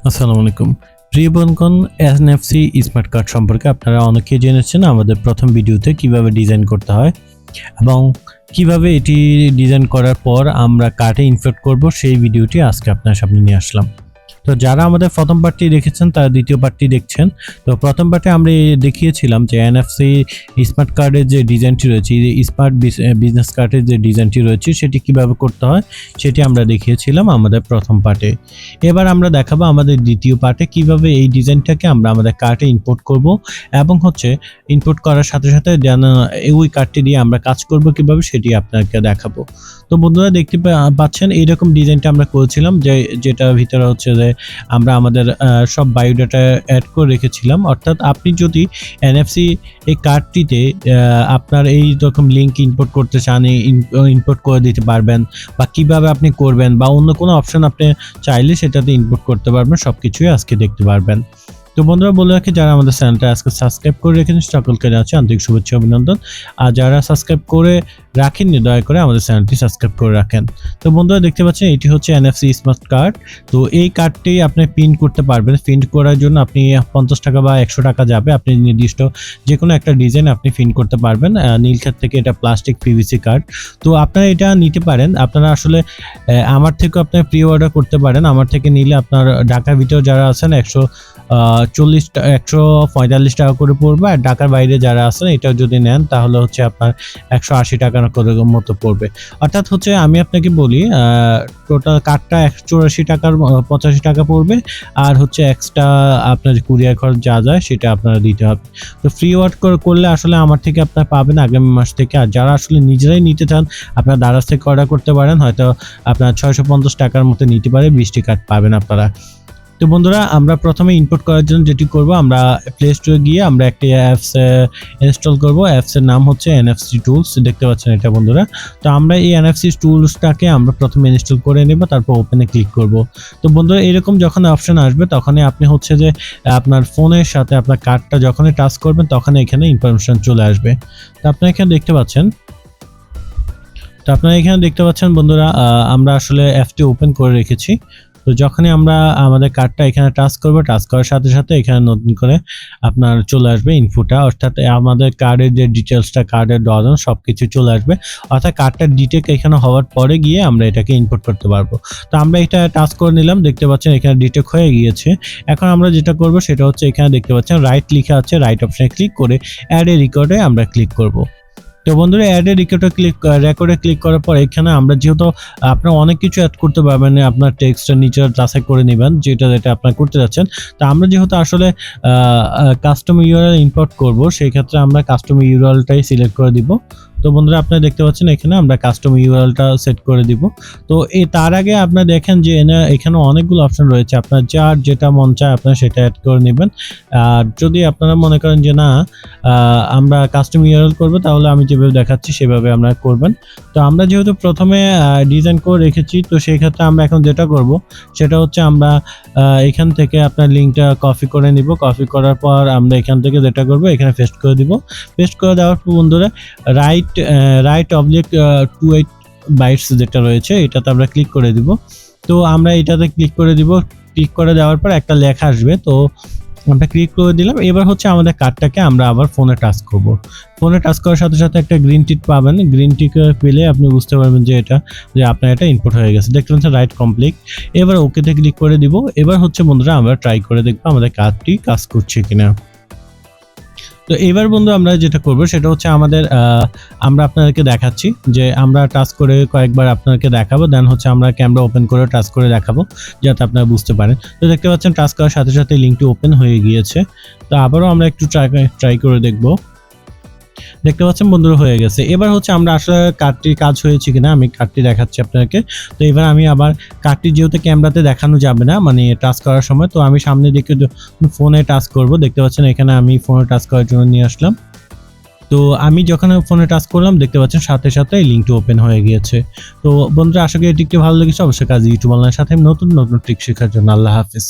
আসসালামু আলাইকুম। প্রিয় বন্ধুগণ, NFC স্মার্ট কার্ড সম্পর্কে আপনারা অনেকেই জেনেছেন আমাদের প্রথম ভিডিওতে কিভাবে ডিজাইন করতে হয় এবং কিভাবে এটি ডিজাইন করার পর আমরা কার্ডে ইনসার্ট করব সেই ভিডিওটি আজকে আপনার সামনে নিয়ে আসলাম। তো যারা আমাদের প্রথম পার্টটি দেখেছেন তারা দ্বিতীয় পার্টটি দেখছেন। তো প্রথম পার্টে আমরা দেখিয়েছিলাম যে NFC স্মার্ট কার্ডের যে ডিজাইনটি রয়েছে, স্মার্ট বিজনেস কার্ডের যে ডিজাইনটি রয়েছে সেটি কিভাবে করতে হয় সেটি আমরা দেখিয়েছিলাম আমাদের প্রথম পার্টে। এবার আমরা দেখাবো আমাদের দ্বিতীয় পার্টে কিভাবে এই ডিজাইনটাকে আমরা আমাদের কার্ডে ইম্পোর্ট করব এবং ইম্পোর্ট করার সাথে সাথে যেন ওই কার্ডটি দিয়ে আমরা কাজ করব কিভাবে সেটি আপনাকে দেখাবো। তো বন্ধুরা দেখতে পাচ্ছেন এইরকম ডিজাইনটা আমরা করেছিলাম যেটা ভিতরে হচ্ছে যে আমরা আমাদের সব বায়োডাটা অ্যাড করে রেখেছিলাম। অর্থাৎ আপনি যদি NFC এই কার্ডটিতে আপনার এই রকম লিঙ্ক ইম্পোর্ট করতে চান, ইম্পোর্ট করে দিতে পারবেন, বা কিভাবে আপনি করবেন বা অন্য কোনো অপশন আপনি চাইলে সেটাতে ইম্পোর্ট করতে পারবেন, সবকিছুই আজকে দেখতে পারবেন। তো বন্ধুরা বলে রাখি, যারা আমাদের চ্যানেলটা আজকে সাবস্ক্রাইব করে রেখেছেন সকলকে জানাচ্ছি আন্তরিক শুভেচ্ছা অভিনন্দন। আর যারা সাবস্ক্রাইব করে রাখেননি দয়া করে আমাদের চ্যানেলটি সাবস্ক্রাইব করে রাখেন। তো বন্ধুরা দেখতে পাচ্ছেন এটি হচ্ছে NFC স্মার্ট কার্ড। তো এই কার্ডটি আপনি প্রিন্ট করতে পারবেন। প্রিন্ট করার জন্য আপনি 50 টাকা বা 100 টাকা যাবে, আপনি নির্দিষ্ট যে কোনো একটা ডিজাইন আপনি প্রিন্ট করতে পারবেন। নীলক্ষেত থেকে এটা প্লাস্টিক PVC কার্ড। তো আপনারা এটা নিতে পারেন। আপনারা আসলে আমার থেকেও আপনি প্রি অর্ডার করতে পারেন। আমার থেকে নিলে আপনার ঢাকার ভিতরে যারা আছেন 145 টাকা করে পড়বে, আর ঢাকার বাইরে যারা আছেন এটা যদি নেন তাহলে হচ্ছে আপনার 180 টাকার মতো পড়বে। অর্থাৎ হচ্ছে আমি আপনাকে বলি, টোটাল কার্ডটা 184 টাকার 85 টাকা পড়বে, আর হচ্ছে এক্সট্রা আপনার কুরিয়ার খরচ যা যায় সেটা আপনারা দিতে হবে। তো ফ্রি অর্ডার করলে আসলে আমার থেকে আপনারা পাবেন আগামী মাস থেকে। আর যারা আসলে নিজেরাই নিতে চান আপনার দারাজ থেকে অর্ডার করতে পারেন, হয়তো আপনার 650 টাকার মতো নিতে পারে, 20টি কার্ড পাবেন আপনারা। তো বন্ধুরা আমরা প্রথমে ইম্পোর্ট করার জন্য যেটি করব, আমরা প্লে স্টোরে গিয়ে আমরা একটি অ্যাপস ইনস্টল করব। অ্যাপসের নাম হচ্ছে NFC টুলস, দেখতে পাচ্ছেন এটা বন্ধুরা। তো আমরা এই NFC টুলসটাকে আমরা প্রথমে ইনস্টল করে নেব, তারপর ওপেনে ক্লিক করব। তো বন্ধুরা এরকম যখন অপশন আসবে তখনই আপনি হচ্ছে যে আপনার ফোনের সাথে আপনার কার্ডটা যখনই টাচ করবেন তখনই এখানে ইনফরমেশন চলে আসবে। তো আপনারা এখানে দেখতে পাচ্ছেন বন্ধুরা, আমরা আসলে অ্যাপটি ওপেন করে রেখেছি। তো যখনই আমরা আমাদের কার্ডটা এখানে টাচ করব, টাচ করার সাথে সাথে এখানে নতুন করে আপনার চলে আসবে ইনফোটা, অর্থাৎ আমাদের কার্ডের যে ডিটেলসটা, কার্ডের ডজন সবকিছু চলে আসবে। অর্থাৎ কার্ডটার ডিটেল এখানে হওয়ার পরে গিয়ে আমরা এটাকে ইম্পোর্ট করতে পারবো। তো আমরা এটা টাচ করে নিলাম, দেখতে পাচ্ছেন এখানে ডিটেল হয়ে গিয়েছে। এখন আমরা যেটা করব সেটা হচ্ছে এখানে দেখতে পাচ্ছেন রাইট লেখা আছে, রাইট অপশনে ক্লিক করে অ্যাড এ রেকর্ডে আমরা ক্লিক করব। তো বন্ধুরা অ্যাড এ রেকর্ডে ক্লিক করার পর এখানে আমরা যেহেতু আপনারা অনেক কিছু অ্যাড করতে পারবেন, আপনার টেক্সটটা নিচে যাচাই করে নেবেন যেটা আপনারা করতে যাচ্ছেন। তো আমরা যেহেতু আসলে কাস্টম ইউআরএল ইম্পোর্ট করব, সেই ক্ষেত্রে আমরা কাস্টম ইউআরএলটাই সিলেক্ট করে দিব। তো বন্ধুরা আপনারা দেখতে পাচ্ছেন এখানে আমরা কাস্টম ইউআরএলটা সেট করে দিব। তো তার আগে আপনারা দেখেন যে এখানে অনেকগুলো অপশন রয়েছে, আপনার যার যেটা মন চায় আপনারা সেটা অ্যাড করে নেবেন। আর যদি আপনারা মনে করেন যে না আমরা কাস্টম ইউআরএল করব, তাহলে আমি যেভাবে দেখাচ্ছি সেভাবে আমরা করবেন। তো আমরা যেহেতু প্রথমে ডিজাইন করে রেখেছি, তো সেই ক্ষেত্রে আমরা এখন যেটা করব সেটা হচ্ছে আমরা এখান থেকে আপনার লিঙ্কটা কপি করে নিব। কপি করার পর আমরা এখান থেকে যেটা করব এখানে পেস্ট করে দিব। পেস্ট করে দেওয়ার পর বন্ধুরা রাইট অবলিক 28 বাইটস যেটা রয়েছে এটাতে আমরা ক্লিক করে দিব। তো আমরা এটাতে ক্লিক করে দিব। ক্লিক করে দেওয়ার পর একটা লেখা আসবে, তো আমরা ক্লিক করে দিলাম। এবার হচ্ছে আমাদের কার্ডটাকে আমরা আবার ফোনে টাচ করব। ফোনে টাচ করার সাথে সাথে একটা গ্রিন টিক পাবেন। গ্রিন টিক পেলে আপনি বুঝতে পারবেন যে আপনার এটা ইনপুট হয়ে গেছে, দেখতে পাচ্ছেন রাইট কমপ্লিট। এবার ওকেতে ক্লিক করে দিব। এবার হচ্ছে বন্ধুরা আমরা ট্রাই করে দেখবো আমাদের কার্ডটি কাজ করছে কিনা। তো এবার বন্ধু আমরা যেটা করব সেটা হচ্ছে আমরা আপনাদেরকে দেখাচ্ছি যে আমরা টাচ করে কয়েকবার আপনাদেরকে দেখাবো, দেন হচ্ছে আমরা ক্যামেরা ওপেন করে টাচ করে দেখাবো যাতে আপনারা বুঝতে পারেন। তো দেখতে পাচ্ছেন টাচ করার সাথে সাথে লিঙ্কটি ওপেন হয়ে গিয়েছে। তো আবারও আমরা একটু ট্রাই করে দেখবো। দেখতে পাচ্ছেন বন্ধুরা হয়ে গেছে। এবার হচ্ছে আমরা আসলে কার্ডটির কাজ হয়েছে কিনা আমি কার্ডটি দেখাচ্ছি আপনাদেরকে। তো এবার আমি আবার কার্ডটি যেহেতু ক্যামেরাতে দেখানো যাবে না মানে টাচ করার সময়, তো আমি সামনে দিকে ফোনে টাচ করব। দেখতে পাচ্ছেন এখানে আমি ফোনে টাচ করার জন্য নিয়ে আসলাম। তো আমি যখন ফোনে টাচ করলাম দেখতে পাচ্ছেন সাথে সাথে লিঙ্কটি ওপেন হয়ে গিয়েছে। তো বন্ধুরা আশা করি এই টিপটি ভালো লেগেছে। অবশ্যই কাজী ইউটিউব অনলাইনের সাথে নতুন ট্রিক শেখার জন্য। আল্লাহ হাফেজ।